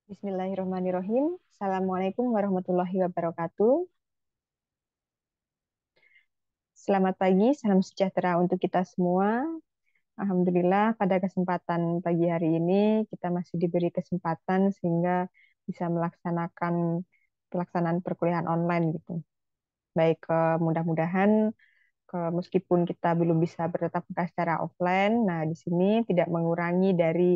Bismillahirrahmanirrahim. Assalamualaikum warahmatullahi wabarakatuh. Selamat pagi, salam sejahtera untuk kita semua. Alhamdulillah, pada kesempatan pagi hari ini kita masih diberi kesempatan sehingga bisa melaksanakan pelaksanaan perkuliahan online gitu. Baik, mudah-mudahan meskipun kita belum bisa bertatap muka secara offline, nah di sini tidak mengurangi dari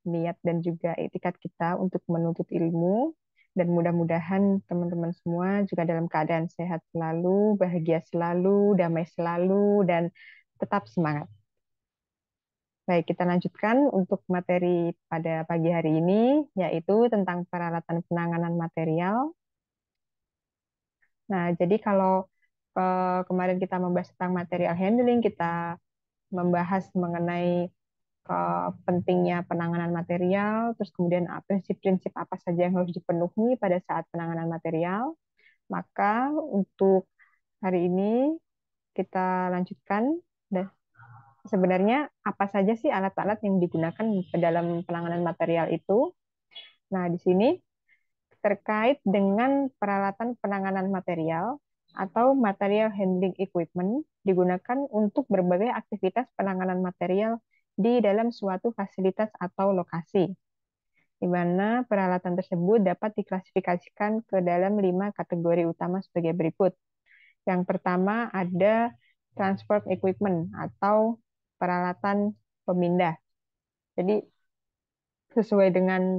niat dan juga etikat kita untuk menuntut ilmu, dan mudah-mudahan teman-teman semua juga dalam keadaan sehat selalu, bahagia selalu, damai selalu, dan tetap semangat. Baik, kita lanjutkan untuk materi pada pagi hari ini, yaitu tentang peralatan penanganan material. Nah, jadi kalau kemarin kita membahas tentang material handling, kita membahas mengenai pentingnya penanganan material, terus kemudian prinsip-prinsip apa saja yang harus dipenuhi pada saat penanganan material. Maka untuk hari ini kita lanjutkan. Dan sebenarnya apa saja sih alat-alat yang digunakan dalam penanganan material itu? Nah, di sini terkait dengan peralatan penanganan material atau material handling equipment digunakan untuk berbagai aktivitas penanganan material di dalam suatu fasilitas atau lokasi, di mana peralatan tersebut dapat diklasifikasikan ke dalam 5 kategori utama sebagai berikut. Yang pertama ada transport equipment atau peralatan pemindah. Jadi sesuai dengan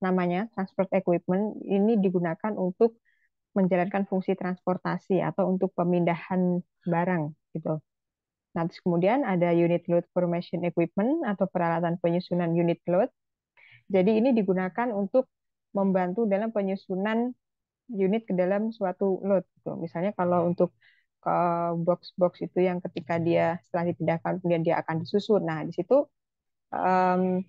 namanya, transport equipment ini digunakan untuk menjalankan fungsi transportasi atau untuk pemindahan barang gitu. Nah, terus kemudian ada unit load formation equipment atau peralatan penyusunan unit load. Jadi ini digunakan untuk membantu dalam penyusunan unit ke dalam suatu load gitu. Misalnya kalau untuk box-box itu yang ketika dia setelah dipindahkan kemudian dia akan disusun. Nah, di situ um,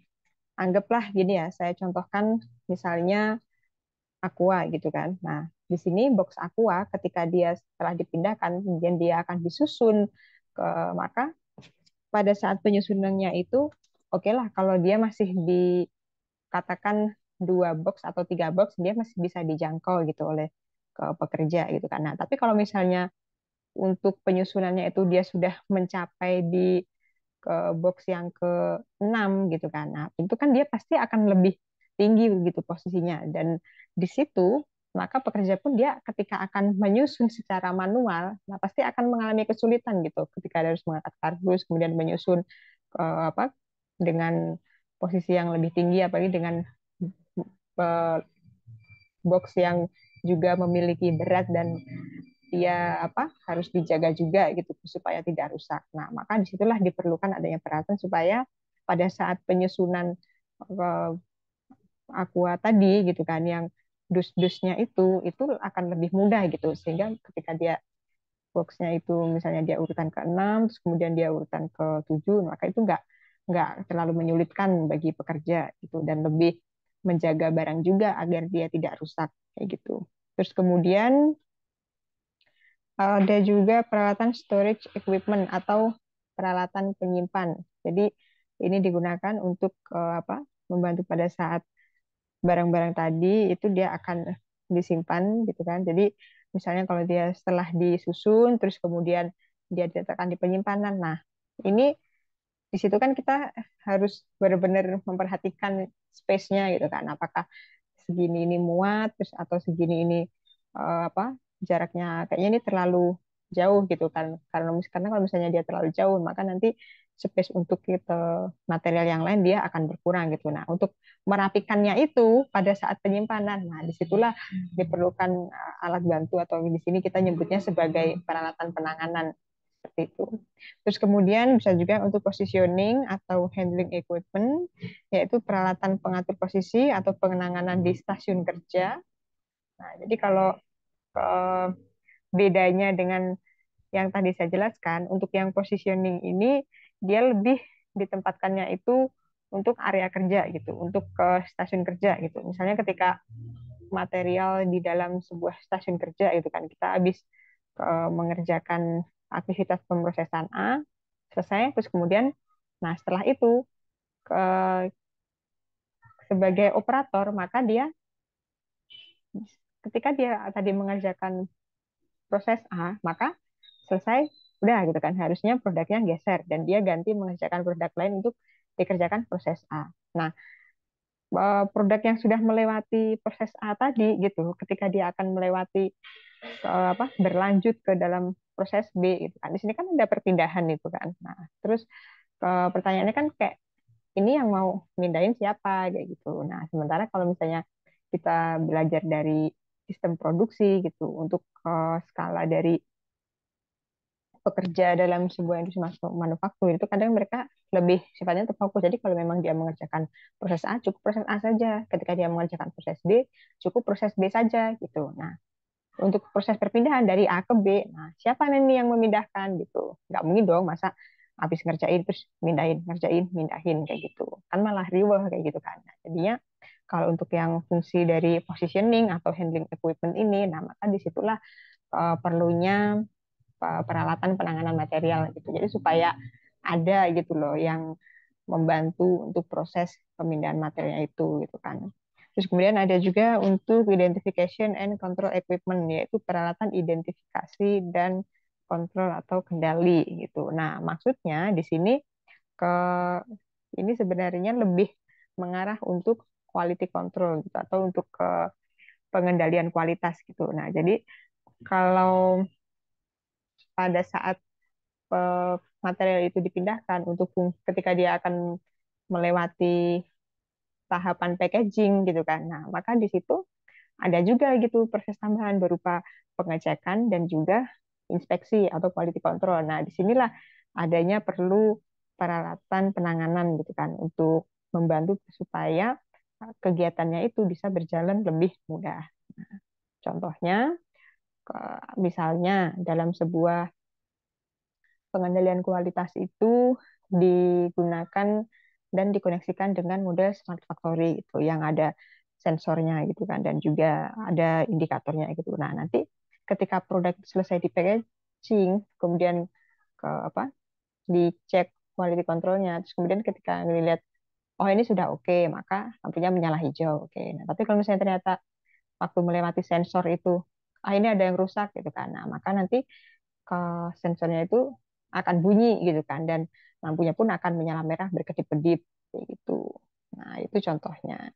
anggaplah gini ya, saya contohkan misalnya Aqua gitu kan. Nah, di sini box Aqua ketika dia setelah dipindahkan kemudian dia akan disusun ke, maka pada saat penyusunannya itu oke lah kalau dia masih dikatakan 2 box atau 3 box dia masih bisa dijangkau gitu oleh ke pekerja gitu kan. Nah, tapi kalau misalnya untuk penyusunannya itu dia sudah mencapai di ke box yang ke-6 gitu kan. Nah, itu kan dia pasti akan lebih tinggi gitu posisinya, dan di situ maka pekerja pun dia ketika akan menyusun secara manual, nah pasti akan mengalami kesulitan gitu ketika dia harus mengangkat kardus kemudian menyusun apa dengan posisi yang lebih tinggi, apalagi dengan eh, box yang juga memiliki berat dan dia apa harus dijaga juga gitu supaya tidak rusak. Nah, maka disitulah diperlukan adanya peralatan supaya pada saat penyusunan eh, aqua tadi gitu kan yang dus-dusnya itu akan lebih mudah gitu, sehingga ketika dia boxnya itu misalnya dia urutan ke-6 terus kemudian dia urutan ke-7, maka itu nggak terlalu menyulitkan bagi pekerja gitu, dan lebih menjaga barang juga agar dia tidak rusak kayak gitu. Terus kemudian ada juga peralatan storage equipment atau peralatan penyimpan. Jadi ini digunakan untuk apa? Membantu pada saat barang-barang tadi itu dia akan disimpan gitu kan. Jadi misalnya kalau dia setelah disusun terus kemudian dia diletakkan di penyimpanan. Nah, ini di situ kan kita harus benar-benar memperhatikan space-nya gitu kan. Apakah segini ini muat terus atau segini ini apa jaraknya kayaknya ini terlalu jauh gitu kan, karena kalau misalnya dia terlalu jauh maka nanti space untuk kita material yang lain dia akan berkurang gitu. Nah, untuk merapikannya itu pada saat penyimpanan, nah disitulah diperlukan alat bantu atau di sini kita nyebutnya sebagai peralatan penanganan seperti itu. Terus kemudian bisa juga untuk positioning atau handling equipment, yaitu peralatan pengatur posisi atau pengenangan di stasiun kerja. Nah, jadi kalau eh, bedanya dengan yang tadi saya jelaskan, untuk yang positioning ini dia lebih ditempatkannya itu untuk area kerja gitu, untuk ke stasiun kerja gitu. Misalnya ketika material di dalam sebuah stasiun kerja itu kan kita habis mengerjakan aktivitas pemrosesan A selesai, terus kemudian nah setelah itu ke sebagai operator, maka dia ketika dia tadi mengerjakan proses A, maka selesai, udah gitu kan. Harusnya produknya geser dan dia ganti mengerjakan produk lain untuk dikerjakan proses A. Nah, produk yang sudah melewati proses A tadi gitu, ketika dia akan melewati berlanjut ke dalam proses B gitu kan. Di sini kan ada perpindahan itu kan. Nah, terus pertanyaannya kan kayak ini yang mau mindahin siapa kayak gitu. Nah, sementara kalau misalnya kita belajar dari sistem produksi gitu untuk skala dari pekerja dalam sebuah industri manufaktur itu kadang mereka lebih sifatnya terfokus. Jadi kalau memang dia mengerjakan proses A, cukup proses A saja. Ketika dia mengerjakan proses B, cukup proses B saja gitu. Nah, untuk proses perpindahan dari A ke B, nah siapa nih yang memindahkan gitu? Nggak mungkin dong masa habis ngerjain terus mindahin, ngerjain, mindahin kayak gitu. Kan malah riweh kayak gitu kan. Nah, jadinya kalau untuk yang fungsi dari positioning atau handling equipment ini, nah maka disitulah perlunya peralatan penanganan material gitu. Jadi supaya ada gitu loh yang membantu untuk proses pemindahan materialnya itu gitu kan. Terus kemudian ada juga untuk identification and control equipment, yaitu peralatan identifikasi dan kontrol atau kendali gitu. Nah, maksudnya di sini ke ini sebenarnya lebih mengarah untuk quality control gitu, atau untuk ke pengendalian kualitas gitu. Nah, jadi kalau pada saat material itu dipindahkan untuk ketika dia akan melewati tahapan packaging gitu kan. Nah, maka di situ ada juga gitu proses tambahan berupa pengecekan dan juga inspeksi atau quality control. Nah, disinilah adanya perlu peralatan penanganan gitu kan untuk membantu supaya kegiatannya itu bisa berjalan lebih mudah. Contohnya, misalnya dalam sebuah pengendalian kualitas itu digunakan dan dikoneksikan dengan model smart factory itu yang ada sensornya gitu kan dan juga ada indikatornya gitu. Nah, nanti ketika produk selesai di packaging, kemudian ke dicek quality controlnya, terus kemudian ketika dilihat oh ini sudah oke, maka lampunya menyala hijau. Oke. Nah, tapi kalau misalnya ternyata waktu melewati sensor itu ini ada yang rusak gitu kan. Nah, maka nanti ke sensornya itu akan bunyi gitu kan dan lampunya pun akan menyala merah berkedip-kedip kayak gitu. Nah, itu contohnya.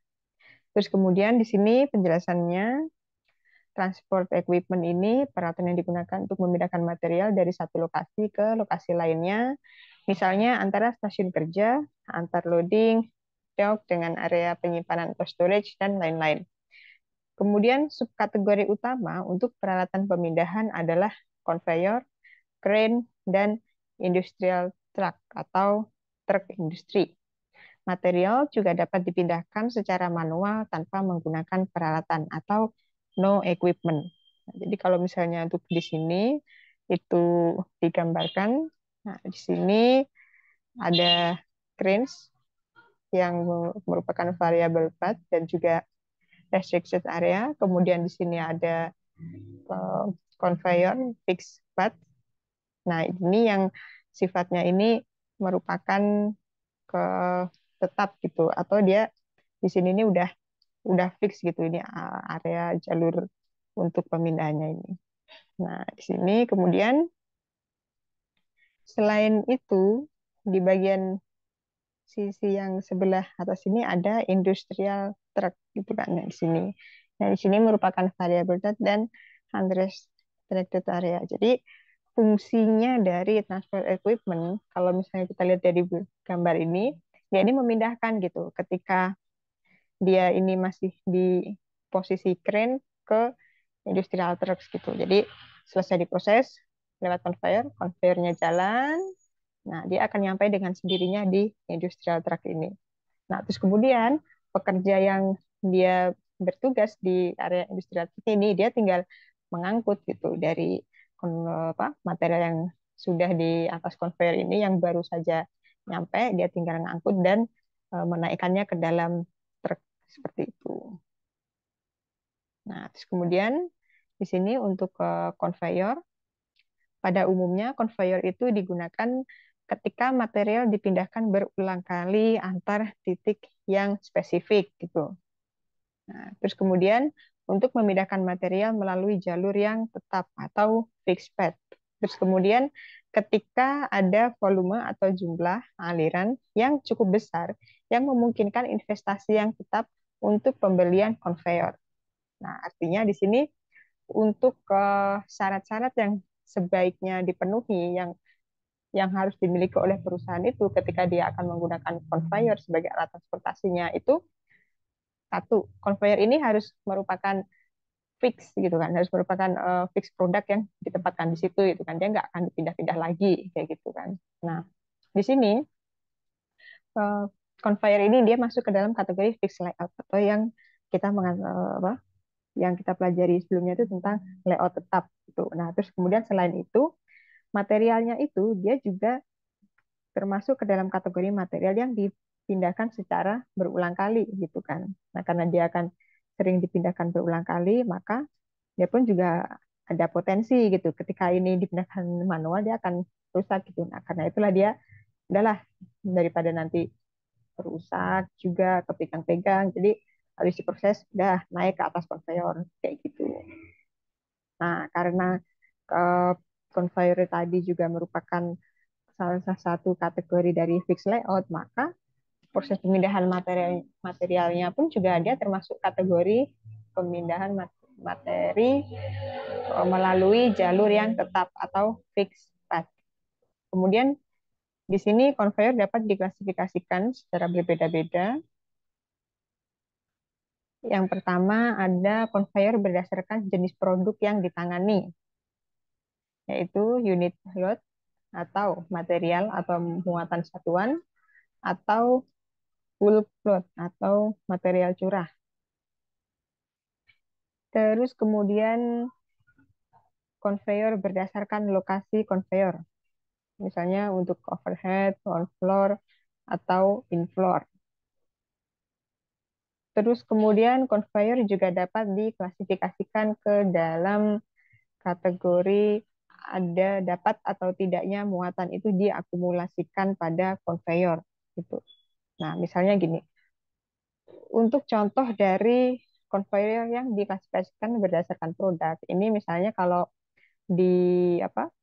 Terus kemudian di sini penjelasannya transport equipment ini peralatan yang digunakan untuk memindahkan material dari satu lokasi ke lokasi lainnya. Misalnya antara stasiun kerja, antar loading, dock dengan area penyimpanan atau storage dan lain-lain. Kemudian subkategori utama untuk peralatan pemindahan adalah conveyor, crane, dan industrial truck atau truk industri. Material juga dapat dipindahkan secara manual tanpa menggunakan peralatan atau no equipment. Nah, jadi kalau misalnya untuk di sini itu digambarkan, nah di sini ada cranes yang merupakan variable path dan juga restricted area. Kemudian di sini ada conveyor fixed path. Nah, ini yang sifatnya ini merupakan ke tetap gitu atau dia di sini ini udah fix gitu ini area jalur untuk pemindahannya ini. Nah, di sini kemudian selain itu di bagian sisi yang sebelah atas ini ada industrial truck gitu kan. Nah, di sini. Nah, di sini merupakan variable data dan unrestricted area. Jadi fungsinya dari transfer equipment kalau misalnya kita lihat dari gambar ini, ya ini memindahkan gitu ketika dia ini masih di posisi crane ke industrial trucks gitu. Jadi selesai diproses lewat conveyor, conveyornya jalan, nah dia akan nyampe dengan sendirinya di industrial truck ini. Nah terus kemudian pekerja yang dia bertugas di area industrial truck ini dia tinggal mengangkut gitu dari material yang sudah di atas conveyor ini yang baru saja nyampe, dia tinggal mengangkut dan menaikkannya ke dalam truk seperti itu. Nah, terus kemudian di sini untuk conveyor, pada umumnya conveyor itu digunakan ketika material dipindahkan berulang kali antar titik yang spesifik gitu. Nah, terus kemudian untuk memindahkan material melalui jalur yang tetap atau fixed path. Terus kemudian ketika ada volume atau jumlah aliran yang cukup besar yang memungkinkan investasi yang tetap untuk pembelian konveyor. Nah, artinya di sini untuk syarat-syarat yang sebaiknya dipenuhi yang harus dimiliki oleh perusahaan itu ketika dia akan menggunakan conveyor sebagai alat transportasinya itu satu, conveyor ini harus merupakan fix gitu kan, harus merupakan fix produk yang ditempatkan di situ gitu kan, dia nggak akan dipindah-pindah lagi kayak gitu kan. Nah, di sini uh, conveyor ini dia masuk ke dalam kategori fixed layout atau yang kita apa, yang kita pelajari sebelumnya itu tentang layout tetap gitu. Nah, terus kemudian selain itu materialnya itu dia juga termasuk ke dalam kategori material yang dipindahkan secara berulang kali gitu kan. Nah, karena dia akan sering dipindahkan berulang kali, maka dia pun juga ada potensi gitu. Ketika ini dipindahkan manual, dia akan rusak gitu. Nah, karena itulah dia udahlah daripada nanti rusak juga kepegang-pegang, jadi habis diproses udah naik ke atas konveyor kayak gitu. Nah, karena eh, konveyor tadi juga merupakan salah satu kategori dari fixed layout, maka proses pemindahan materialnya pun juga dia termasuk kategori pemindahan materi melalui jalur yang tetap atau fixed path. Kemudian di sini conveyor dapat diklasifikasikan secara berbeda-beda. Yang pertama ada conveyor berdasarkan jenis produk yang ditangani, yaitu unit load atau material atau muatan satuan, atau bulk load atau material curah. Terus kemudian conveyor berdasarkan lokasi conveyor, misalnya untuk overhead, on floor, atau in floor. Terus kemudian conveyor juga dapat diklasifikasikan ke dalam kategori ada dapat atau tidaknya muatan itu diakumulasikan pada conveyor gitu. Nah, misalnya gini, untuk contoh dari conveyor yang diklasifikasikan berdasarkan produk, ini misalnya kalau di apa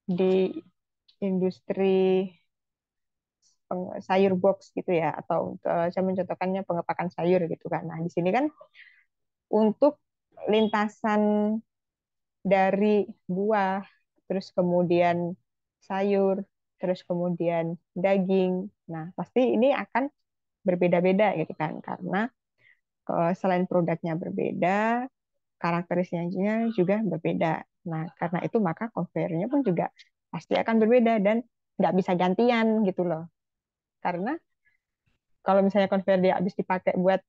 di industri sayur box gitu ya, atau saya mencontohkannya pengepakan sayur gitu kan. Nah, di sini kan untuk lintasan dari buah, terus kemudian sayur, terus kemudian daging. Nah, pasti ini akan berbeda-beda gitu kan, karena selain produknya berbeda, karakteristiknya juga berbeda. Nah, karena itu maka conveyor-nya pun juga pasti akan berbeda dan nggak bisa gantian gitu loh. Karena kalau misalnya conveyor dia habis dipakai buat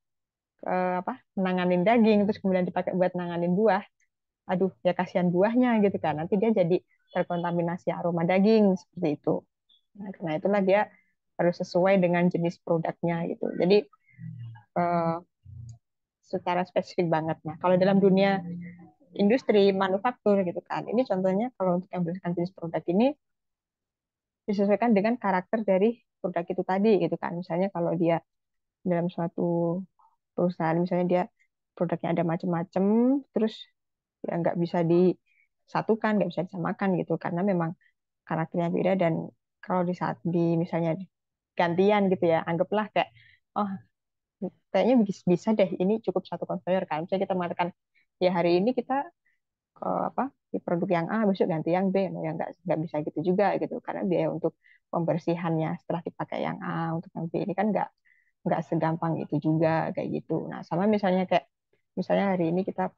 nanganin daging, terus kemudian dipakai buat nanganin buah, aduh ya kasihan buahnya gitu kan, nanti dia jadi terkontaminasi aroma daging seperti itu. Nah, karena itulah dia harus sesuai dengan jenis produknya gitu. Jadi eh, secara spesifik banget. Nah, kalau dalam dunia industri manufaktur gitu kan, ini contohnya kalau untuk yang berdasarkan jenis produk ini disesuaikan dengan karakter dari produk itu tadi gitu kan. Misalnya kalau dia dalam suatu perusahaan, misalnya dia produknya ada macam-macam, terus ya nggak bisa disatukan, nggak bisa disamakan gitu, karena memang karakternya beda. Dan kalau di saat di misalnya gantian gitu ya, anggaplah kayak oh kayaknya bisa deh ini cukup satu conveyor kan, misalnya kita mengatakan ya hari ini kita di produk yang A besok ganti yang B. Nah, ya nggak bisa gitu juga gitu, karena biaya untuk pembersihannya setelah dipakai yang A untuk yang B ini kan nggak segampang itu juga kayak gitu. Nah, sama misalnya kayak misalnya hari ini kita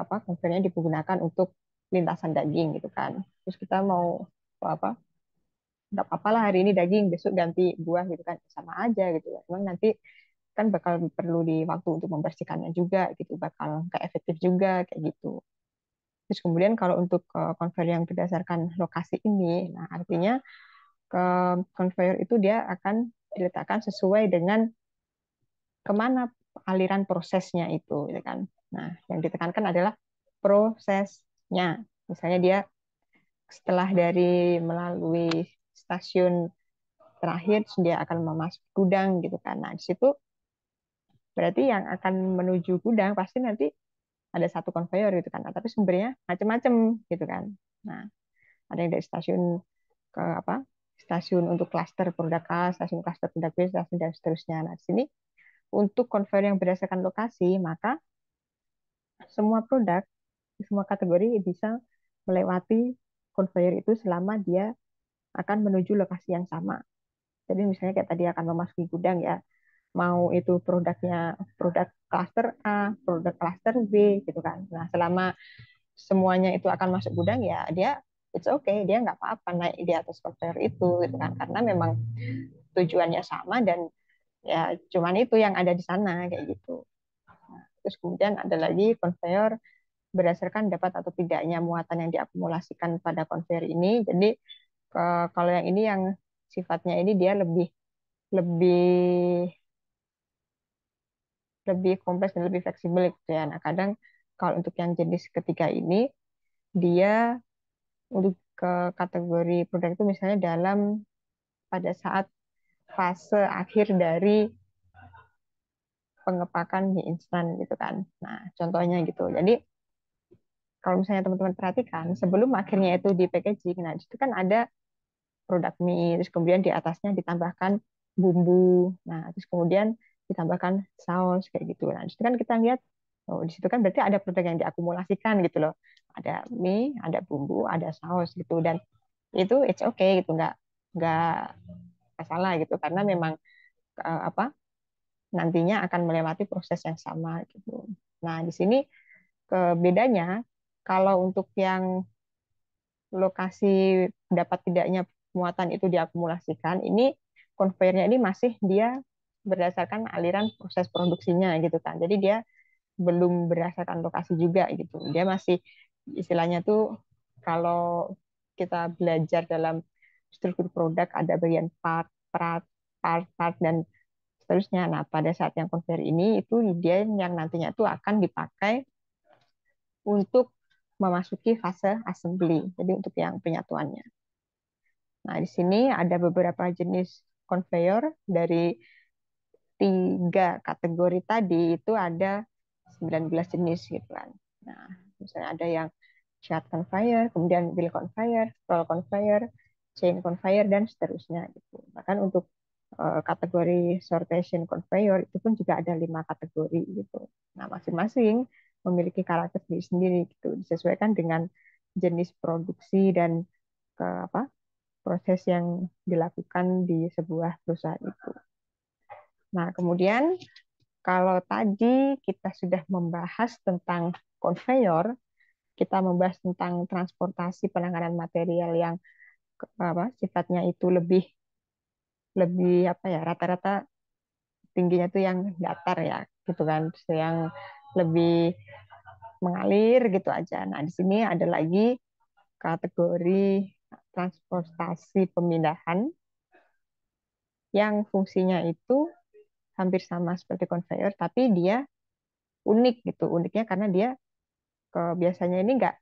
convernya digunakan untuk lintasan daging gitu kan. Terus kita mau apa nggak apa-apalah hari ini daging, besok ganti buah gitu kan, sama aja gitu ya. Cuman nanti kan bakal perlu di waktu untuk membersihkannya juga gitu, bakal nggak efektif juga kayak gitu. Terus kemudian kalau untuk conveyor yang berdasarkan lokasi ini, nah artinya ke conveyor itu dia akan diletakkan sesuai dengan kemana aliran prosesnya itu, gitu kan. Nah, yang ditekankan adalah prosesnya. Misalnya dia setelah dari melalui stasiun terakhir dia akan memasuki gudang gitu kan. Nah, di situ berarti yang akan menuju gudang pasti nanti ada satu konveyor gitu kan. Nah, tapi sumbernya macam-macam gitu kan. Nah, ada yang dari stasiun ke apa? Stasiun untuk klaster produk A, stasiun klaster produk B, stasiun dan seterusnya. Nah, di sini untuk konveyor yang berdasarkan lokasi, maka semua produk, semua kategori bisa melewati konveyor itu selama dia akan menuju lokasi yang sama. Jadi misalnya kayak tadi akan memasuki gudang ya, mau itu produknya produk klaster A, produk klaster B gitu kan. Nah, selama semuanya itu akan masuk gudang ya dia it's okay, dia nggak apa-apa naik di atas konveyor itu gitu kan. Karena memang tujuannya sama dan ya cuman itu yang ada di sana kayak gitu. Nah, terus kemudian ada lagi konveyor berdasarkan dapat atau tidaknya muatan yang diakumulasikan pada konveyor ini. Jadi kalau yang ini yang sifatnya ini dia lebih lebih lebih kompleks dan lebih fleksibel gitu ya. Nah, kadang kalau untuk yang jenis ketiga ini dia untuk ke kategori produk itu misalnya dalam pada saat fase akhir dari pengepakan mie instan gitu kan. Nah, contohnya gitu. Jadi kalau misalnya teman-teman perhatikan sebelum akhirnya itu di packaging, nah itu kan ada produk mie, terus kemudian di atasnya ditambahkan bumbu, nah terus kemudian ditambahkan saus kayak gitu. Nah, itu kan kita lihat, oh di situ kan berarti ada produk yang diakumulasikan gitu loh. Ada mie, ada bumbu, ada saus gitu dan itu it's okay gitu, nggak masalah gitu karena memang apa nantinya akan melewati proses yang sama gitu. Nah, di sini bedanya kalau untuk yang lokasi dapat tidaknya muatan itu diakumulasikan, ini konveyornya ini masih dia berdasarkan aliran proses produksinya gitu kan. Jadi dia belum berdasarkan lokasi juga gitu. Dia masih istilahnya tuh kalau kita belajar dalam struktur produk ada bagian part, dan seterusnya. Nah, pada saat yang konveyor ini itu dia yang nantinya itu akan dipakai untuk memasuki fase assembly. Jadi untuk yang penyatuannya. Nah, di sini ada beberapa jenis conveyor dari tiga kategori tadi itu ada 19 jenis gitu kan. Nah, misalnya ada yang shaft conveyor, kemudian wheel conveyor, roll conveyor, chain conveyor dan seterusnya gitu. Bahkan untuk kategori sortation conveyor itu pun juga ada 5 kategori gitu. Nah, masing-masing memiliki karakter sendiri-sendiri gitu, disesuaikan dengan jenis produksi dan apa proses yang dilakukan di sebuah perusahaan itu. Nah, kemudian kalau tadi kita sudah membahas tentang conveyor, kita membahas tentang transportasi penanganan material yang apa sifatnya itu lebih lebih apa ya rata-rata tingginya tuh yang datar ya gitu kan, terus yang lebih mengalir gitu aja. Nah, di sini ada lagi kategori transportasi pemindahan yang fungsinya itu hampir sama seperti conveyor, tapi dia unik gitu. Uniknya karena dia biasanya ini nggak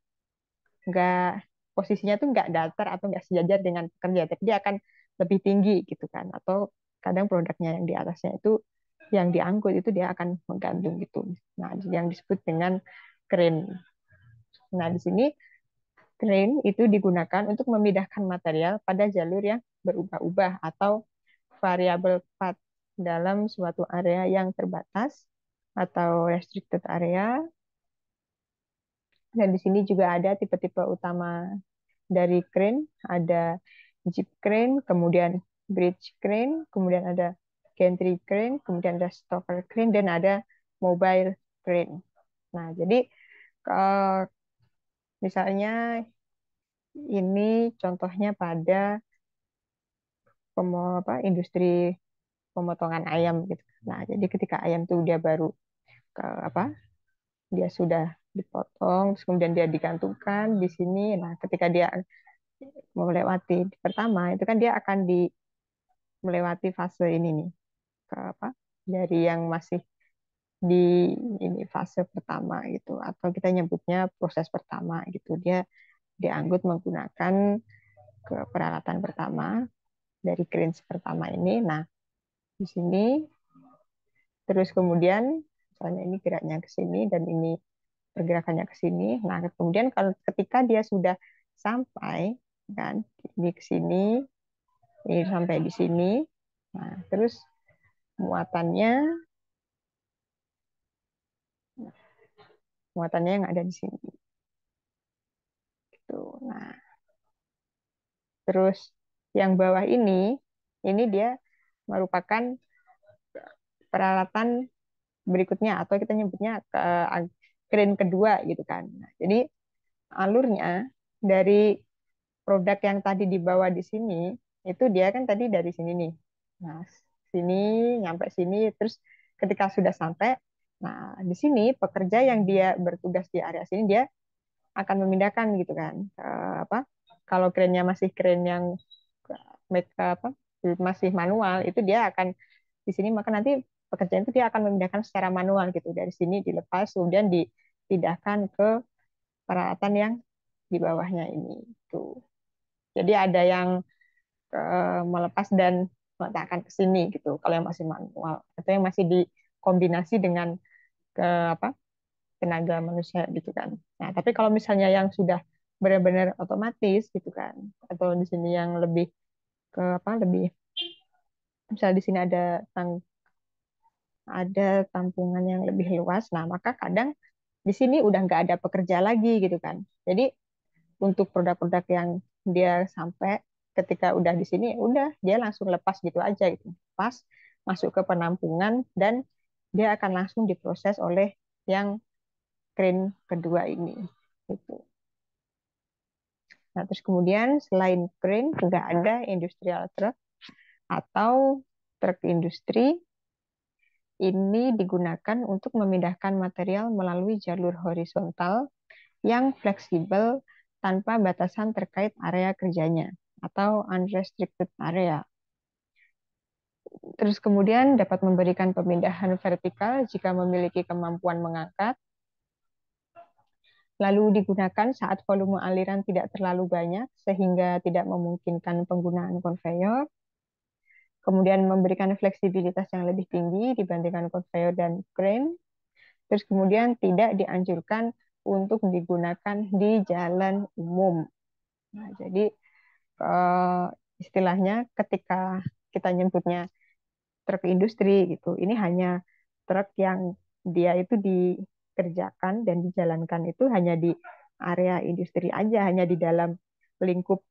posisinya tuh nggak datar atau nggak sejajar dengan pekerja, tapi dia akan lebih tinggi gitu kan. Atau kadang produknya yang di atasnya itu yang diangkut itu dia akan menggantung gitu. Nah, yang disebut dengan crane. Nah, di sini crane itu digunakan untuk memindahkan material pada jalur yang berubah-ubah atau variable path dalam suatu area yang terbatas atau restricted area. Dan di sini juga ada tipe-tipe utama dari crane, ada jeep crane, kemudian bridge crane, kemudian ada gantry crane, kemudian ada stopper crane, dan ada mobile crane. Nah, jadi misalnya ini contohnya pada industri pemotongan ayam gitu. Nah, jadi ketika ayam itu dia baru ke apa? Dia sudah dipotong, terus kemudian dia digantungkan di sini. Nah, ketika dia melewati pertama, itu kan dia akan melewati fase ini nih, ke apa? Dari yang masih di ini fase pertama gitu, atau kita nyebutnya proses pertama gitu. Dia diangkut menggunakan ke peralatan pertama. dari cringe pertama ini. Nah, di sini terus kemudian misalnya ini geraknya ke sini dan ini pergerakannya ke sini. Nah, kemudian kalau ketika dia sudah sampai kan ini ke sini, ini sampai di sini. Nah, terus muatannya muatannya yang ada di sini gitu. Nah, terus yang bawah ini dia merupakan peralatan berikutnya atau kita nyebutnya crane kedua gitu kan. Nah, jadi alurnya dari produk yang tadi dibawa di sini itu dia kan tadi dari sini nih. Nah, sini nyampe sini terus ketika sudah sampai, nah di sini pekerja yang dia bertugas di area sini dia akan memindahkan gitu kan. Apa? Kalau kerennya masih keren yang make apa masih manual itu dia akan di sini maka nanti pekerjaan itu dia akan memindahkan secara manual gitu dari sini dilepas kemudian dipindahkan ke peralatan yang di bawahnya ini tuh. Jadi ada yang melepas dan meletakkan ke sini gitu. Kalau yang masih manual atau yang masih dikombinasi dengan ke apa tenaga manusia gitu kan. Nah, tapi kalau misalnya yang sudah benar-benar otomatis gitu kan, atau di sini yang lebih ke apa lebih misal di sini ada tampungan yang lebih luas, nah maka kadang di sini udah nggak ada pekerja lagi gitu kan. Jadi untuk produk-produk yang dia sampai ketika udah di sini udah dia langsung lepas gitu aja gitu pas masuk ke penampungan dan dia akan langsung diproses oleh yang crane kedua ini gitu. Nah terus kemudian selain crane juga ada industrial truck atau truk industri. Ini digunakan untuk memindahkan material melalui jalur horizontal yang fleksibel tanpa batasan terkait area kerjanya atau unrestricted area. Terus kemudian dapat memberikan pemindahan vertikal jika memiliki kemampuan mengangkat. Lalu digunakan saat volume aliran tidak terlalu banyak sehingga tidak memungkinkan penggunaan konveyor. Kemudian memberikan fleksibilitas yang lebih tinggi dibandingkan konveyor dan crane. Terus kemudian tidak dianjurkan untuk digunakan di jalan umum. Nah, jadi eh, istilahnya ketika kita nyebutnya truk industri gitu. Ini hanya truk yang dia itu dikerjakan dan dijalankan itu hanya di area industri aja, hanya di dalam lingkup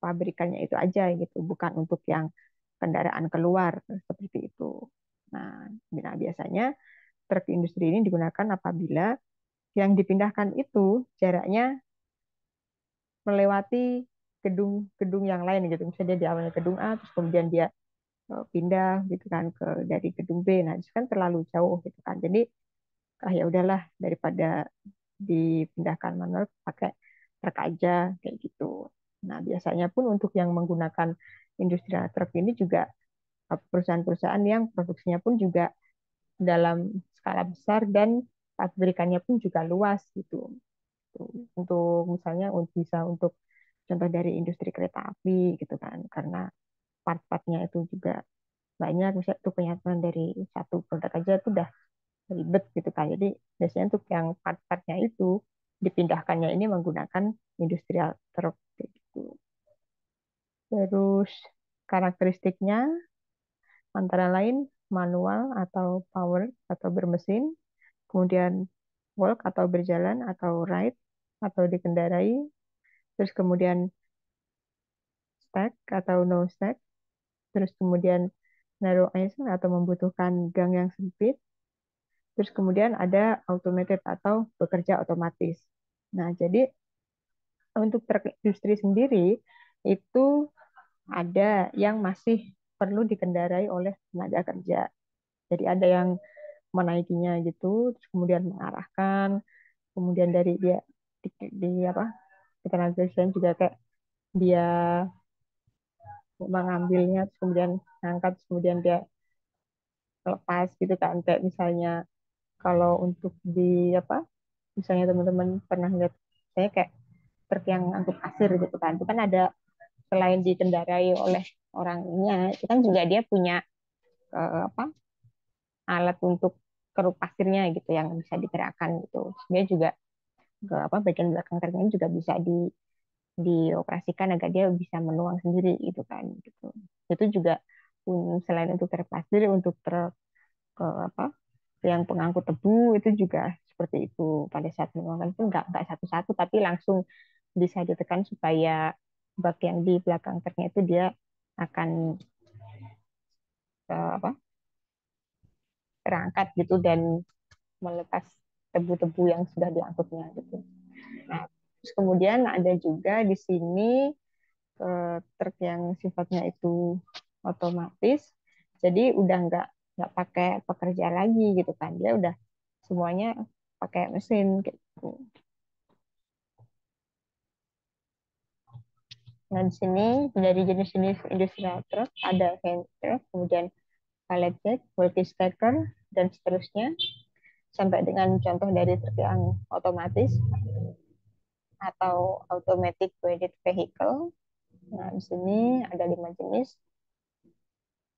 pabrikannya itu aja gitu, bukan untuk yang kendaraan keluar seperti itu. Nah, biasanya truk industri ini digunakan apabila yang dipindahkan itu jaraknya melewati gedung-gedung yang lain gitu. Misalnya dia di awalnya gedung A, terus kemudian dia pindah gitu kan ke dari gedung B. Nah, itu kan terlalu jauh gitu kan. Jadi ya udahlah daripada dipindahkan manual pakai truk aja kayak gitu. Nah, biasanya pun untuk yang menggunakan industrial truck ini juga perusahaan-perusahaan yang produksinya pun juga dalam skala besar dan pabrikannya pun juga luas gitu. Untuk misalnya bisa untuk contoh dari industri kereta api gitu kan, karena part-partnya itu juga banyak, misalnya itu penyatuan dari satu produk aja itu udah ribet gitu kan. Jadi biasanya untuk yang part-partnya itu dipindahkannya ini menggunakan industrial truck gitu. Terus karakteristiknya antara lain manual atau power atau bermesin, kemudian walk atau berjalan atau ride atau dikendarai, terus kemudian stack atau no stack, terus kemudian narrow ISO atau membutuhkan gang yang sempit, terus kemudian ada automated atau bekerja otomatis. Nah, jadi untuk truk industri sendiri itu ada yang masih perlu dikendarai oleh tenaga kerja. Jadi ada yang menaikinya gitu, terus kemudian mengarahkan, kemudian dari dia di apa tenaga kerja juga kayak dia mengambilnya, terus kemudian ngangkat, terus kemudian dia lepas gitu kan. Kayak misalnya kalau untuk di apa, misalnya teman-teman pernah lihat saya kayak truk yang angkut pasir gitu kan, itu kan ada selain dikendarai oleh orangnya itu kan juga dia punya apa alat untuk keruk pasirnya gitu yang bisa digerakkan gitu. Terus dia juga ke apa bagian belakang truknya juga bisa dioperasikan agar dia bisa menuang sendiri gitu kan gitu. Itu juga selain untuk truk pasir untuk truk ke apa yang pengangkut tebu itu juga seperti itu pada saat menuangkan itu nggak satu-satu tapi langsung bisa ditekan supaya bak yang di belakang truknya itu dia akan apa terangkat gitu dan melepas tebu-tebu yang sudah diangkutnya gitu. Nah, terus kemudian ada juga di sini truk yang sifatnya itu otomatis, jadi udah nggak pakai pekerja lagi gitu kan, dia udah semuanya pakai mesin gitu. Nah, di sini dari jenis-jenis industrial truck ada hand truck, kemudian pallet jack, multi stacker, dan seterusnya sampai dengan contoh dari truk yang otomatis atau automatic guided vehicle. Nah, di sini ada 5 jenis.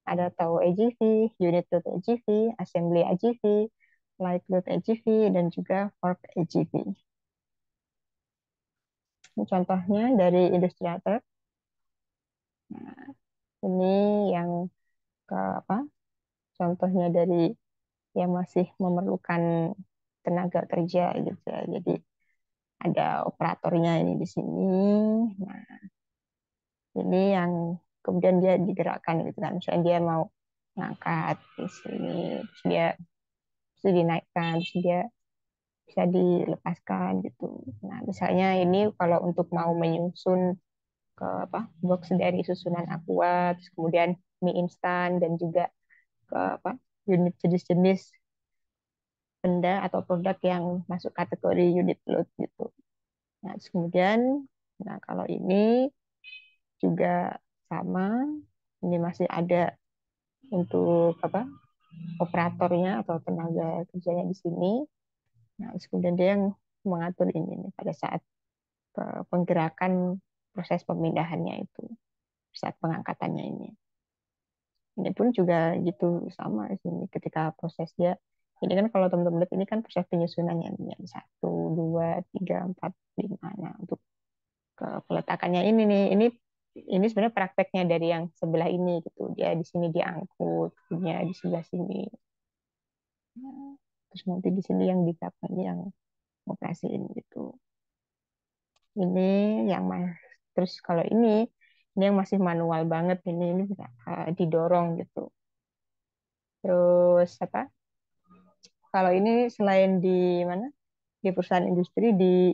Ada tow AGV, unit load AGV, assembly AGV, light load AGV, dan juga fork AGV. Ini contohnya dari industrial truck. Nah, ini yang ke apa? Contohnya dari yang masih memerlukan tenaga kerja gitu ya. Jadi ada operatornya ini di sini. Nah, ini yang kemudian dia digerakkan gitu kan. Misalnya dia mau ngangkat di sini, terus dia bisa dinaikkan, terus dia bisa dilepaskan gitu. Nah, misalnya ini kalau untuk mau menyusun ke apa box dari susunan aqua, terus kemudian mie instan dan juga ke apa unit jenis-jenis benda atau produk yang masuk kategori unit load gitu. Nah, terus kemudian nah kalau ini juga sama, ini masih ada untuk apa operatornya atau tenaga kerjanya di sini. Nah, terus kemudian dia yang mengatur ini nih, pada saat penggerakan proses pemindahannya itu saat pengangkatannya ini. Ini pun juga gitu sama di sini ketika proses dia ini kan kalau teman-teman lihat ini kan proses penyusunannya ini yang 1, 2, 3, 4, 5. Nah, untuk ke peletakannya ini nih ini sebenarnya prakteknya dari yang sebelah ini gitu. Dia di sini diangkut, punya di sebelah sini. Nah, terus nanti di sini yang di belakang yang operasiin gitu. Ini yang terus kalau ini yang masih manual banget ini bisa didorong gitu. Terus apa? Kalau ini selain di mana? Di perusahaan industri di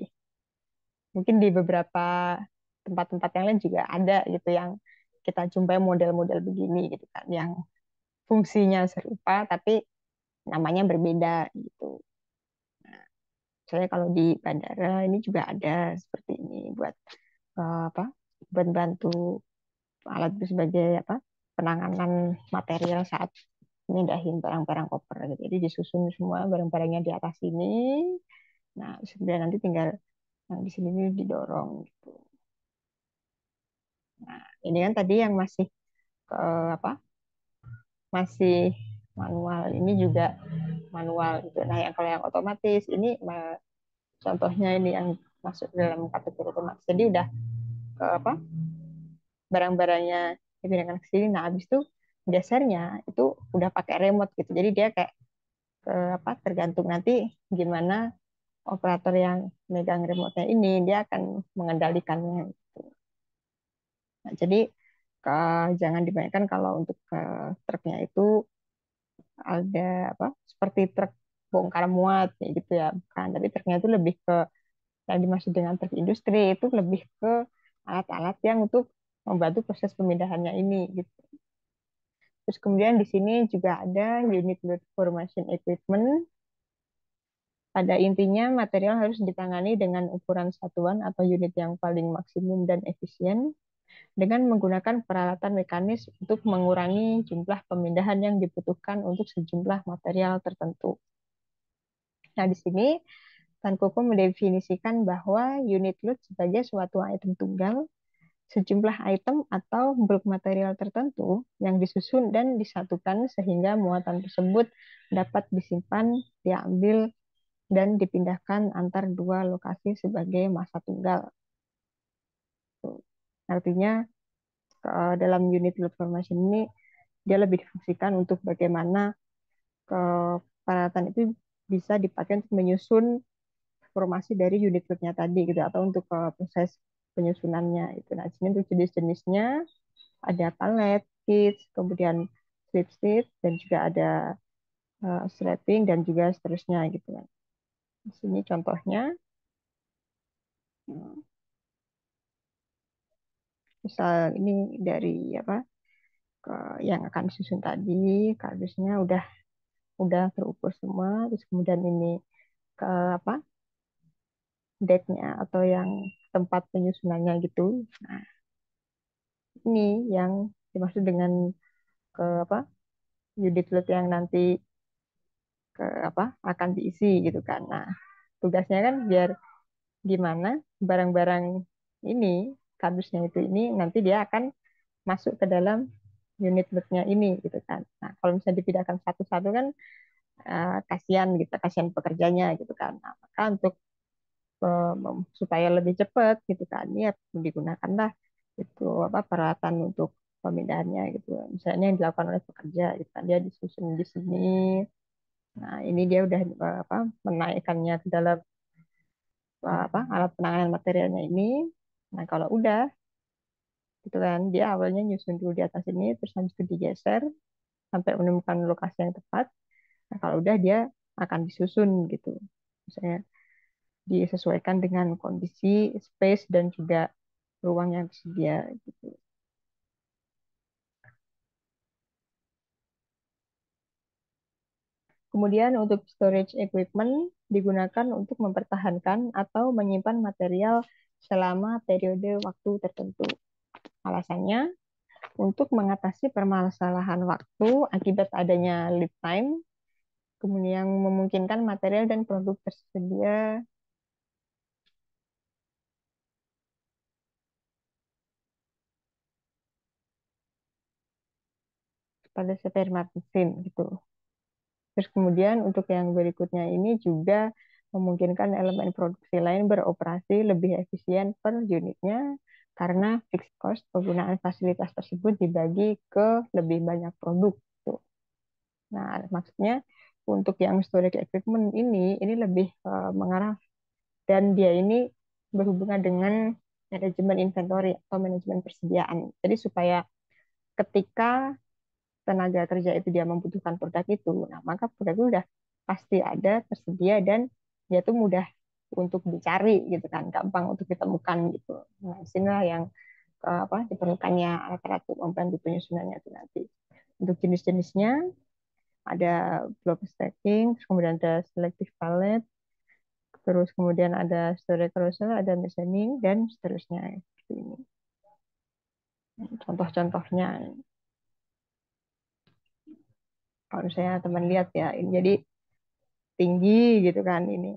mungkin di beberapa tempat-tempat yang lain juga ada gitu yang kita jumpai model-model begini gitu kan yang fungsinya serupa tapi namanya berbeda gitu. Soalnya kalau di bandara ini juga ada seperti ini buat apa? Buat bantu alat itu sebagai apa penanganan material saat mindahin barang-barang koper gitu. Jadi disusun semua barang-barangnya di atas sini. Nah, kemudian nanti tinggal yang di sini didorong gitu. Nah, ini kan tadi yang masih apa? Masih manual. Ini juga manual gitu. Nah, yang kalau yang otomatis ini contohnya ini yang masuk dalam kategori otomatis. Jadi udah apa? Barang-barangnya dipindahkan ke sini. Nah, habis itu dasarnya itu udah pakai remote gitu. Jadi dia kayak apa tergantung nanti gimana operator yang megang remote-nya ini dia akan mengendalikannya. Nah, jadi jangan dibayangkan kalau untuk truknya itu ada apa seperti truk bongkar muat kayak gitu ya, bukan. Tapi truknya itu lebih ke yang dimaksud dengan truk industri itu lebih ke alat-alat yang untuk membantu proses pemindahannya ini gitu. Terus kemudian di sini juga ada unit load formation equipment. Pada intinya, material harus ditangani dengan ukuran satuan atau unit yang paling maksimum dan efisien dengan menggunakan peralatan mekanis untuk mengurangi jumlah pemindahan yang dibutuhkan untuk sejumlah material tertentu. Nah, di sini Tan Koko mendefinisikan bahwa unit load sebagai suatu item tunggal sejumlah item atau blok material tertentu yang disusun dan disatukan sehingga muatan tersebut dapat disimpan, diambil, dan dipindahkan antar dua lokasi sebagai massa tunggal. Artinya dalam unit load formation ini dia lebih difungsikan untuk bagaimana peralatan itu bisa dipakai untuk menyusun formasi dari unit load-nya tadi gitu atau untuk proses penyusunannya itu. Nah, di sini untuk jenis-jenisnya ada palet, kits, kemudian strip stitch dan juga ada strapping dan juga seterusnya gitu kan. Di sini contohnya misal ini dari apa ke yang akan disusun tadi kardusnya udah terukur semua terus kemudian ini ke apa decknya atau yang tempat penyusunannya gitu. Nah, ini yang dimaksud dengan ke apa unit load yang nanti ke apa akan diisi gitu kan. Nah, tugasnya kan biar gimana barang-barang ini kardusnya itu ini nanti dia akan masuk ke dalam unit load-nya ini gitu kan. Nah, kalau misalnya dipindahkan satu-satu kan kasihan gitu, kasihan pekerjanya gitu kan. Nah, maka untuk supaya lebih cepat gitu kan, ya digunakanlah itu apa peralatan untuk pemindahannya gitu. Misalnya yang dilakukan oleh pekerja gitu kan, dia disusun di sini. Nah, ini dia udah apa menaikkannya ke dalam apa alat penanganan materialnya ini. Nah, kalau udah gitu kan, dia awalnya nyusun dulu di atas ini, terus habis itu digeser sampai menemukan lokasi yang tepat. Nah, kalau udah dia akan disusun gitu. Misalnya disesuaikan dengan kondisi space dan juga ruang yang tersedia gitu. Kemudian untuk storage equipment digunakan untuk mempertahankan atau menyimpan material selama periode waktu tertentu. Alasannya untuk mengatasi permasalahan waktu akibat adanya lead time, kemudian yang memungkinkan material dan produk tersedia pada spare mesin gitu. Terus kemudian untuk yang berikutnya ini juga memungkinkan elemen produksi lain beroperasi lebih efisien per unitnya karena fixed cost penggunaan fasilitas tersebut dibagi ke lebih banyak produk. Tuh. Nah, maksudnya untuk yang storage equipment ini lebih mengarah dan dia ini berhubungan dengan manajemen inventory atau manajemen persediaan. Jadi supaya ketika tenaga kerja itu dia membutuhkan produk itu, nah maka produk itu udah pasti ada tersedia dan dia tuh mudah untuk dicari gitu kan, gampang untuk ditemukan gitu. Nah, disinilah yang apa diperlukannya alat-alat untuk membantu penyusunannya itu nanti. Untuk jenis-jenisnya ada block stacking, kemudian ada selective palette, terus kemudian ada storage carousel, ada mezzanine dan seterusnya. Ini contoh-contohnya. Kalau misalnya teman lihat ya, ini jadi tinggi gitu kan ini.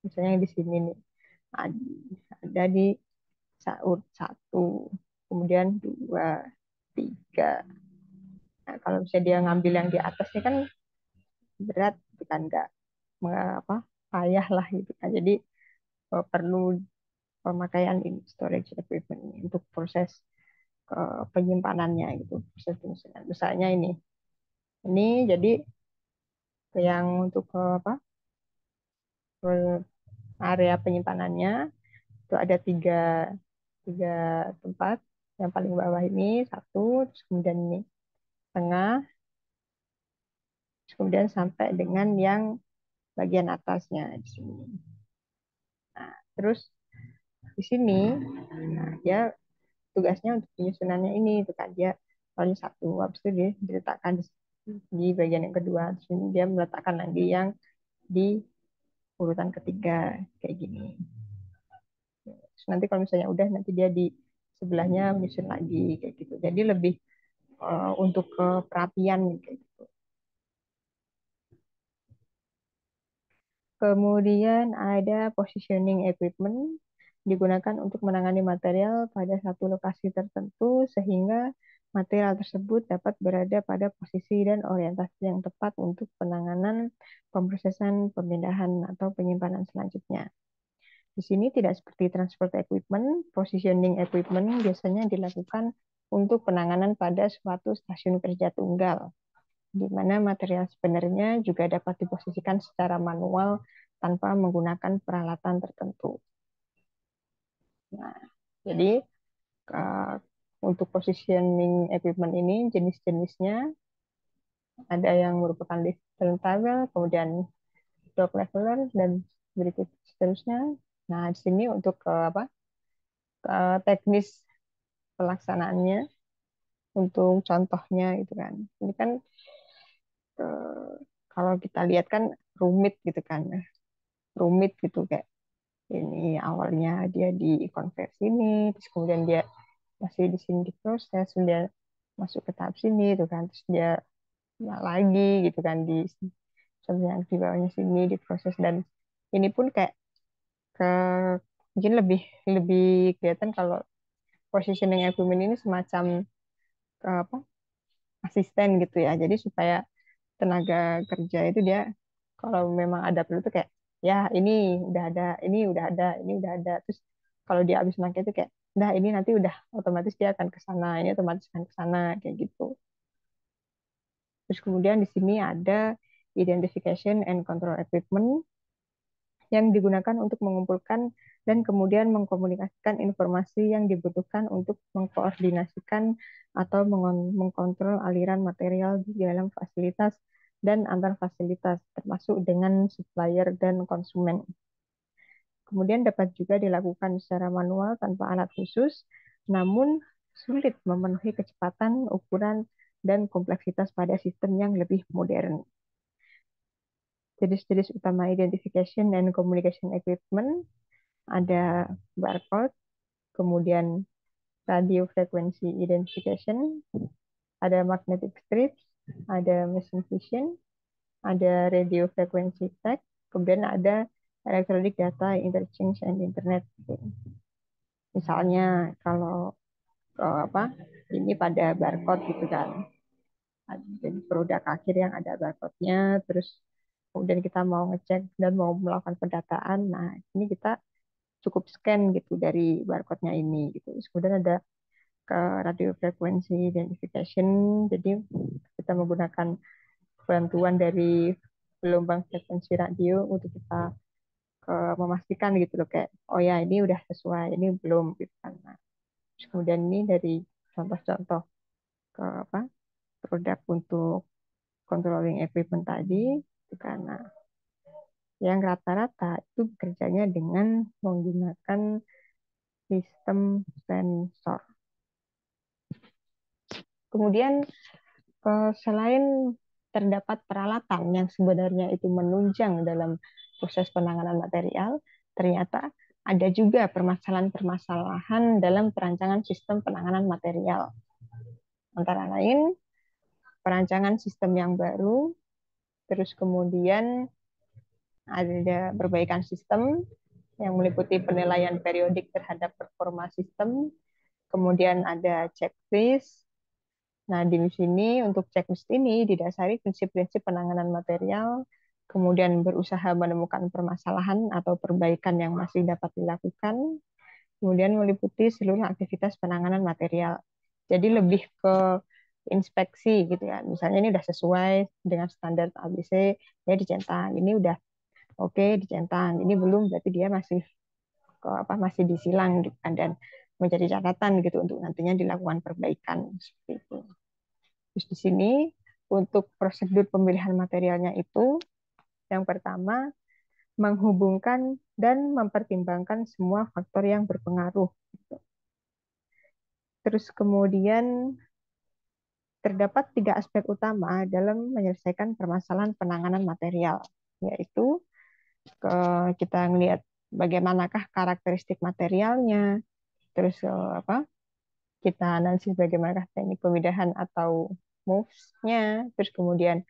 Misalnya yang di sini nih ada di saud satu, kemudian dua, tiga. Nah, kalau misalnya dia ngambil yang di atas ini kan berat, gitu kan nggak apa payah lah gitu kan. Jadi perlu pemakaian ini storage equipment ini untuk proses penyimpanannya gitu, proses penyusunan. Misalnya ini jadi yang untuk apa area penyimpanannya itu ada tiga tempat. Yang paling bawah ini satu, terus kemudian ini tengah, terus kemudian sampai dengan yang bagian atasnya di sini. Nah, terus di sini, nah, dia tugasnya untuk penyusunannya ini, itu kan dia paling satu, habis itu dia diletakkan di bagian yang kedua, terus ini dia meletakkan lagi yang di urutan ketiga kayak gini. Terus nanti kalau misalnya udah nanti dia di sebelahnya menyusun lagi kayak gitu. Jadi lebih untuk perhatian kayak gitu. Kemudian ada positioning equipment digunakan untuk menangani material pada satu lokasi tertentu sehingga material tersebut dapat berada pada posisi dan orientasi yang tepat untuk penanganan, pemrosesan, pemindahan, atau penyimpanan selanjutnya. Di sini tidak seperti transport equipment, positioning equipment biasanya dilakukan untuk penanganan pada suatu stasiun kerja tunggal, di mana material sebenarnya juga dapat diposisikan secara manual tanpa menggunakan peralatan tertentu. Nah, jadi uh, untuk positioning equipment ini jenis-jenisnya ada yang merupakan lift turntable, kemudian dock leveler, dan berikut seterusnya. Nah, di sini untuk apa teknis pelaksanaannya, untuk contohnya itu kan. Ini kan kalau kita lihat kan rumit gitu kan, rumit gitu kayak ini awalnya dia di konversi ini, terus kemudian dia masih di sini diproses, kemudian masuk ke tahap sini itu kan, terus dia lagi gitu kan di yang di bawahnya sini diproses, dan ini pun kayak ke mungkin lebih lebih kelihatan kalau positioning equipment ini semacam apa asisten gitu ya, jadi supaya tenaga kerja itu dia kalau memang ada perlu tuh kayak ya ini udah ada, ini udah ada, ini udah ada, terus kalau dia habis pakai itu kayak dah ini nanti udah otomatis dia akan ke sana, ini otomatis akan ke sana kayak gitu. Terus kemudian di sini ada identification and control equipment yang digunakan untuk mengumpulkan dan kemudian mengkomunikasikan informasi yang dibutuhkan untuk mengkoordinasikan atau mengkontrol aliran material di dalam fasilitas dan antar fasilitas, termasuk dengan supplier dan konsumen. Kemudian dapat juga dilakukan secara manual tanpa alat khusus, namun sulit memenuhi kecepatan, ukuran, dan kompleksitas pada sistem yang lebih modern. Jenis-jenis utama identification and communication equipment ada barcode, kemudian radio frequency identification, ada magnetic strips, ada machine vision, ada radio frequency tag, kemudian ada electronic data interchange and internet. Misalnya kalau apa ini pada barcode gitu kan, jadi produk akhir yang ada barcode-nya, terus kemudian kita mau ngecek dan mau melakukan pendataan, nah ini kita cukup scan gitu dari barcode-nya ini gitu. Terus kemudian ada ke radio frequency identification, jadi kita menggunakan bantuan dari gelombang frekuensi radio untuk kita memastikan gitu loh kayak oh ya ini udah sesuai, ini belum gitu kan. Nah, terus kemudian ini dari contoh-contoh ke apa produk untuk controlling equipment tadi itu karena yang rata-rata itu bekerjanya dengan menggunakan sistem sensor. Kemudian selain terdapat peralatan yang sebenarnya itu menunjang dalam proses penanganan material, ternyata ada juga permasalahan-permasalahan dalam perancangan sistem penanganan material. Antara lain, perancangan sistem yang baru, terus kemudian ada perbaikan sistem yang meliputi penilaian periodik terhadap performa sistem, kemudian ada checklist. Nah, di sini untuk checklist ini didasari prinsip-prinsip penanganan material, kemudian berusaha menemukan permasalahan atau perbaikan yang masih dapat dilakukan, kemudian meliputi seluruh aktivitas penanganan material. Jadi lebih ke inspeksi gitu ya. Misalnya ini udah sesuai dengan standar ABC, ya dicentang. Ini udah oke dicentang. Ini belum berarti dia masih ke apa masih disilang gitu kan, dan menjadi catatan gitu untuk nantinya dilakukan perbaikan seperti itu. Terus di sini untuk prosedur pemilihan materialnya itu yang pertama menghubungkan dan mempertimbangkan semua faktor yang berpengaruh. Terus kemudian terdapat 3 aspek utama dalam menyelesaikan permasalahan penanganan material, yaitu kita melihat bagaimanakah karakteristik materialnya, terus apa kita analisis bagaimanakah teknik pemindahan atau moves-nya, terus kemudian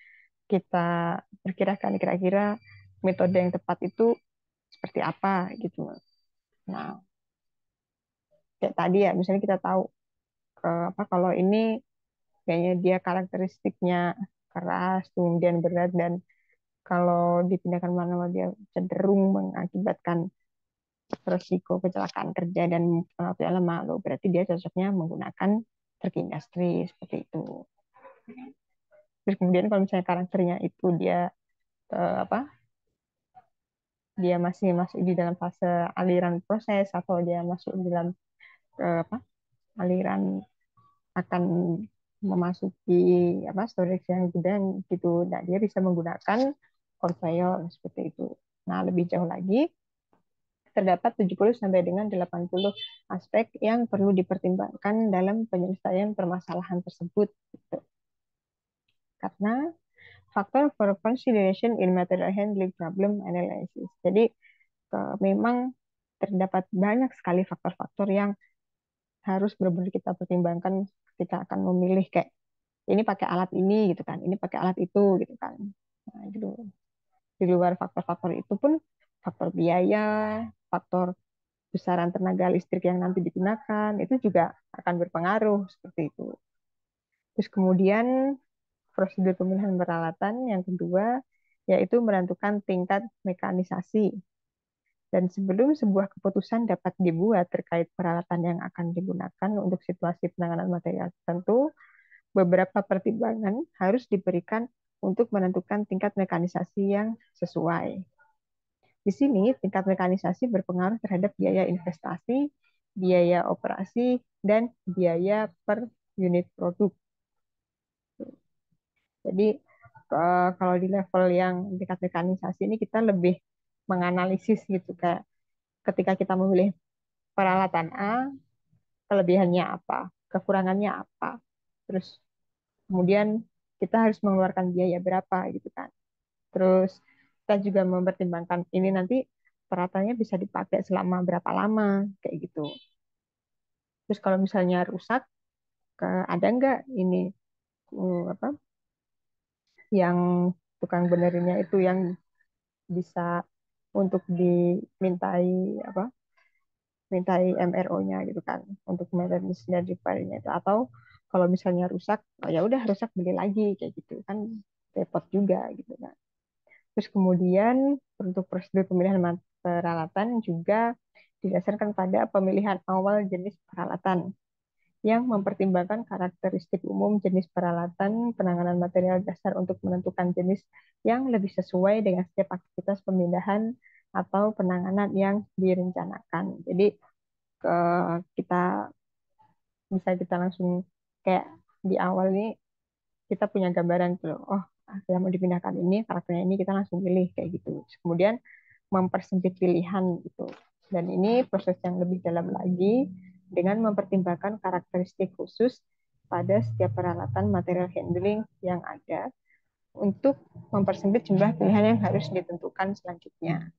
kita perkirakan kira-kira metode yang tepat itu seperti apa gitu. Nah, Kayak tadi ya, misalnya kita tahu apa kalau ini kayaknya dia karakteristiknya keras, kemudian berat, dan kalau dipindahkan mana dia cenderung mengakibatkan resiko kecelakaan kerja dan waktu yang lama, loh berarti dia cocoknya menggunakan truk industri seperti itu. Terus kemudian kalau misalnya karakternya itu dia apa, dia masih masuk di dalam fase aliran proses atau dia masuk di dalam apa, aliran akan memasuki apa storage yang gudang gitu. Nah, dia bisa menggunakan conveyor seperti itu. Nah, lebih jauh lagi, terdapat 70 sampai dengan 80 aspek yang perlu dipertimbangkan dalam penyelesaian permasalahan tersebut gitu. Karena faktor for consideration in material handling problem analysis. Jadi memang terdapat banyak sekali faktor-faktor yang harus benar-benar kita pertimbangkan ketika akan memilih kayak ini pakai alat ini gitu kan, ini pakai alat itu gitu kan. Nah, gitu. Di luar faktor-faktor itu pun faktor biaya, faktor besaran tenaga listrik yang nanti digunakan itu juga akan berpengaruh seperti itu. Terus kemudian prosedur pemilihan peralatan yang kedua yaitu menentukan tingkat mekanisasi. Dan sebelum sebuah keputusan dapat dibuat terkait peralatan yang akan digunakan untuk situasi penanganan material tertentu, beberapa pertimbangan harus diberikan untuk menentukan tingkat mekanisasi yang sesuai. Di sini, tingkat mekanisasi berpengaruh terhadap biaya investasi, biaya operasi, dan biaya per unit produk. Jadi, kalau di level yang tingkat mekanisasi ini kita lebih menganalisis gitu, kayak ketika kita memilih peralatan A, kelebihannya apa, kekurangannya apa, terus kemudian kita harus mengeluarkan biaya berapa gitu kan. Terus kita juga mempertimbangkan ini nanti peratannya bisa dipakai selama berapa lama kayak gitu. Terus kalau misalnya rusak, ada nggak ini apa yang tukang benerinnya itu yang bisa untuk dimintai apa, mintai MRO-nya gitu kan untuk maintenance dan repair-nya itu, atau kalau misalnya rusak, oh ya udah rusak beli lagi kayak gitu kan, repot juga gitu kan. Terus kemudian untuk prosedur pemilihan peralatan juga didasarkan pada pemilihan awal jenis peralatan yang mempertimbangkan karakteristik umum jenis peralatan, penanganan material dasar untuk menentukan jenis yang lebih sesuai dengan setiap aktivitas pemindahan atau penanganan yang direncanakan. Jadi kita bisa kita langsung kayak di awal ini kita punya gambaran tuh, oh yang mau dipindahkan ini karakternya ini, kita langsung pilih kayak gitu. Kemudian mempersempit pilihan gitu. Dan ini proses yang lebih dalam lagi dengan mempertimbangkan karakteristik khusus pada setiap peralatan material handling yang ada untuk mempersempit jumlah pilihan yang harus ditentukan selanjutnya.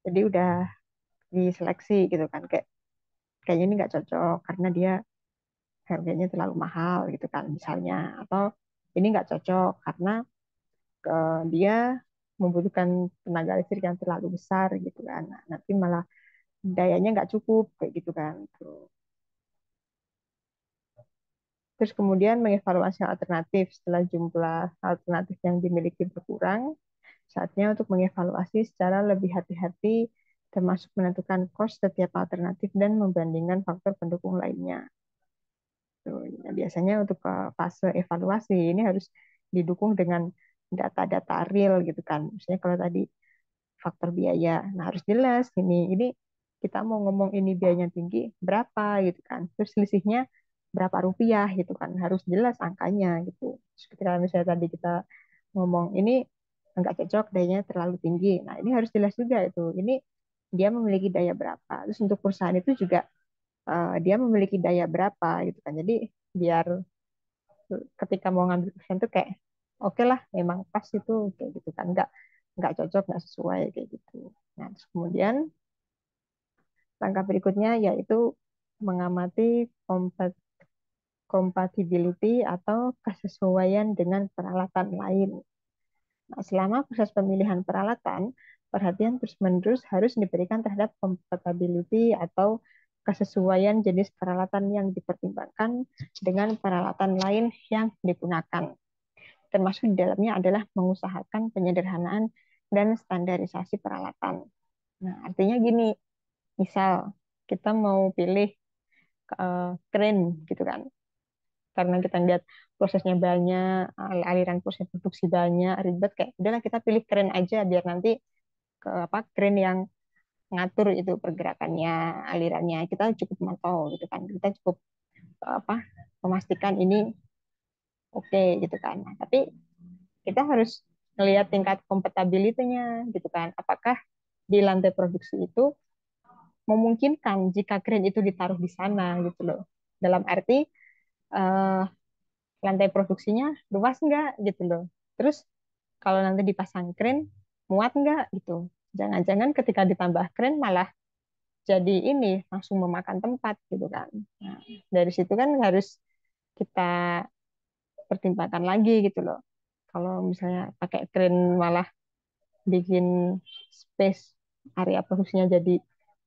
Jadi udah diseleksi gitu kan, kayak kayaknya ini nggak cocok karena dia harganya terlalu mahal gitu kan misalnya, atau ini nggak cocok karena dia membutuhkan tenaga listrik yang terlalu besar gitu kan. Nah, nanti malah dayanya nggak cukup kayak gitu kan. Terus kemudian mengevaluasi alternatif setelah jumlah alternatif yang dimiliki berkurang, saatnya untuk mengevaluasi secara lebih hati-hati termasuk menentukan kos setiap alternatif dan membandingkan faktor pendukung lainnya. Tuh, nah, biasanya untuk fase evaluasi ini harus didukung dengan data-data real gitu kan. Misalnya kalau tadi faktor biaya, nah harus jelas ini kita mau ngomong ini biayanya tinggi berapa gitu kan. Terus selisihnya berapa rupiah gitu kan. Harus jelas angkanya gitu. Terus ketika misalnya tadi kita ngomong ini enggak cocok, dayanya terlalu tinggi. Nah, ini harus jelas juga itu. Ini dia memiliki daya berapa. Terus untuk perusahaan itu juga dia memiliki daya berapa gitu kan. Jadi biar ketika mau ngambil keputusan tuh kayak oke okay lah memang pas itu kayak gitu kan, nggak cocok, nggak sesuai kayak gitu. Nah terus kemudian langkah berikutnya yaitu mengamati compatibility atau kesesuaian dengan peralatan lain. Nah, selama proses pemilihan peralatan, perhatian terus-menerus harus diberikan terhadap compatibility atau kesesuaian jenis peralatan yang dipertimbangkan dengan peralatan lain yang digunakan. Termasuk di dalamnya adalah mengusahakan penyederhanaan dan standarisasi peralatan. Nah, artinya gini, misal kita mau pilih keren gitu kan, karena kita lihat prosesnya banyak, aliran proses produksi banyak, ribet, kayak udahlah kita pilih keren aja biar nanti ke apa keren yang ngatur itu pergerakannya, alirannya. Kita cukup memantau gitu kan. Kita cukup apa memastikan ini oke gitu kan. Nah, tapi kita harus melihat tingkat kompatibilitasnya gitu kan. Apakah di lantai produksi itu memungkinkan jika keren itu ditaruh di sana gitu loh. Dalam arti eh, lantai produksinya luas nggak gitu loh. Terus kalau nanti dipasang kren muat nggak gitu. Jangan-jangan ketika ditambah kren malah jadi ini langsung memakan tempat gitu kan. Nah, dari situ kan harus kita pertimbangkan lagi gitu loh. Kalau misalnya pakai kren malah bikin space area produksinya jadi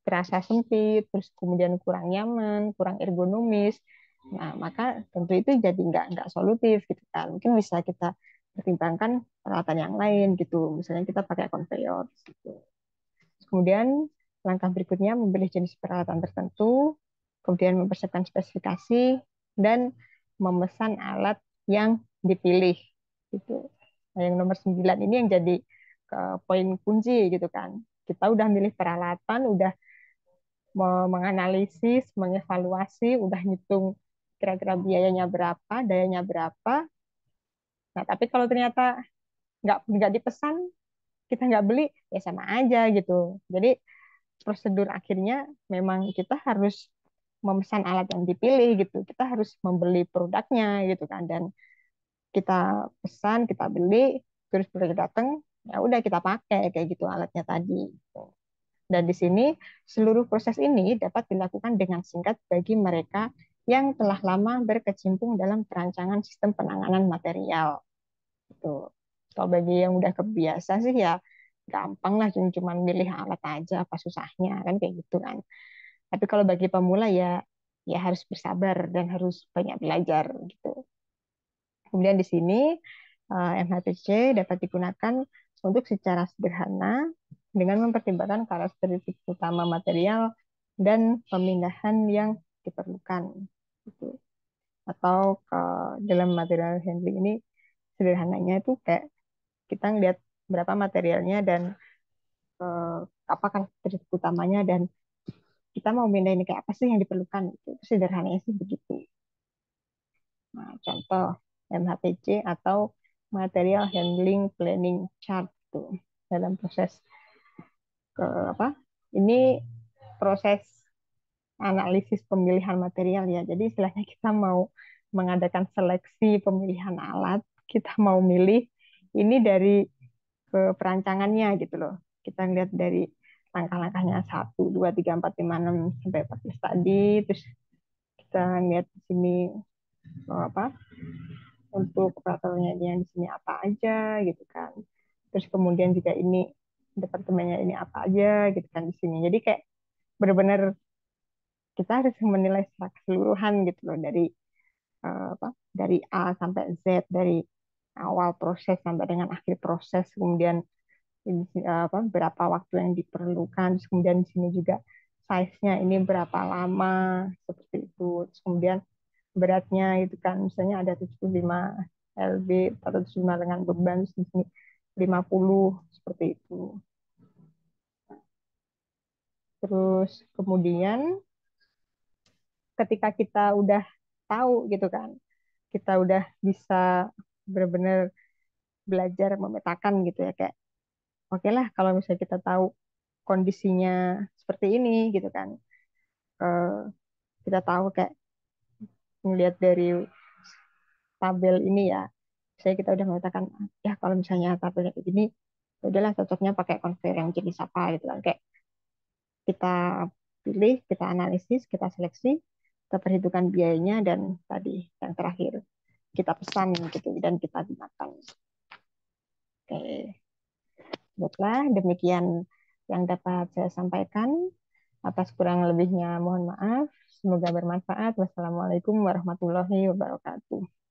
terasa sempit, terus kemudian kurang nyaman, kurang ergonomis. Nah, maka tentu itu jadi nggak solutif gitu kan. Mungkin bisa kita pertimbangkan peralatan yang lain gitu. Misalnya kita pakai conveyor gitu. Kemudian langkah berikutnya memilih jenis peralatan tertentu, kemudian mempersiapkan spesifikasi dan memesan alat yang dipilih gitu. Nah, yang nomor 9 ini yang jadi poin kunci gitu kan. Kita udah milih peralatan, udah menganalisis, mengevaluasi, udah ngitung kira-kira biayanya berapa, dayanya berapa. Nah, tapi kalau ternyata nggak dipesan, kita nggak beli, ya sama aja gitu. Jadi prosedur akhirnya memang kita harus memesan alat yang dipilih gitu. Kita harus membeli produknya gitu kan. Dan kita pesan, kita beli, terus produk datang, ya udah kita pakai kayak gitu alatnya tadi. Dan di sini seluruh proses ini dapat dilakukan dengan singkat bagi mereka yang telah lama berkecimpung dalam perancangan sistem penanganan material. Gitu. Kalau bagi yang udah kebiasa sih ya gampang lah, cuma milih alat aja, apa susahnya kan kayak gitu kan. Tapi kalau bagi pemula ya ya harus bersabar dan harus banyak belajar gitu. Kemudian di sini MHTC dapat digunakan untuk secara sederhana dengan mempertimbangkan karakteristik utama material dan pemindahan yang diperlukan. Gitu. Atau dalam material handling ini sederhananya itu kayak kita ngelihat berapa materialnya dan eh, apa karakteristik utamanya dan kita mau pindah ini kayak apa sih yang diperlukan. Itu sederhananya sih begitu. Nah, contoh MHPC atau Material Handling Planning Chart tuh dalam proses ke apa? Ini proses analisis pemilihan material ya. Jadi istilahnya kita mau mengadakan seleksi pemilihan alat, kita mau milih ini dari ke perancangannya gitu loh. Kita lihat dari langkah-langkahnya 1, 2, 3, 4, 5, 6 sampai 14 tadi, terus kita lihat di sini apa untuk operatornya yang di sini apa aja gitu kan. Terus kemudian juga ini departemennya ini apa aja gitu kan di sini. Jadi kayak benar-benar kita harus menilai secara keseluruhan gitu loh dari dari A sampai Z, dari awal proses sampai dengan akhir proses, kemudian ini, berapa waktu yang diperlukan, terus kemudian di sini juga size-nya ini berapa lama seperti itu, terus kemudian beratnya itu kan misalnya ada 75 lb atau 75 dengan beban di sini 50 seperti itu. Terus kemudian ketika kita udah tahu gitu kan, kita udah bisa benar-benar belajar memetakan gitu ya kayak oke lah kalau misalnya kita tahu kondisinya seperti ini gitu kan. Eh, kita tahu kayak melihat dari tabel ini ya, saya kita udah mengatakan ya kalau misalnya tabelnya kayak gini, ya udahlah cocoknya pakai conveyor yang jenis apa gitu kan. Kayak kita pilih, kita analisis, kita seleksi, kita perhitungkan biayanya dan tadi yang terakhir kita pesan gitu dan kita gunakan. Oke, baiklah demikian yang dapat saya sampaikan. Atas kurang lebihnya mohon maaf. Semoga bermanfaat. Wassalamualaikum warahmatullahi wabarakatuh.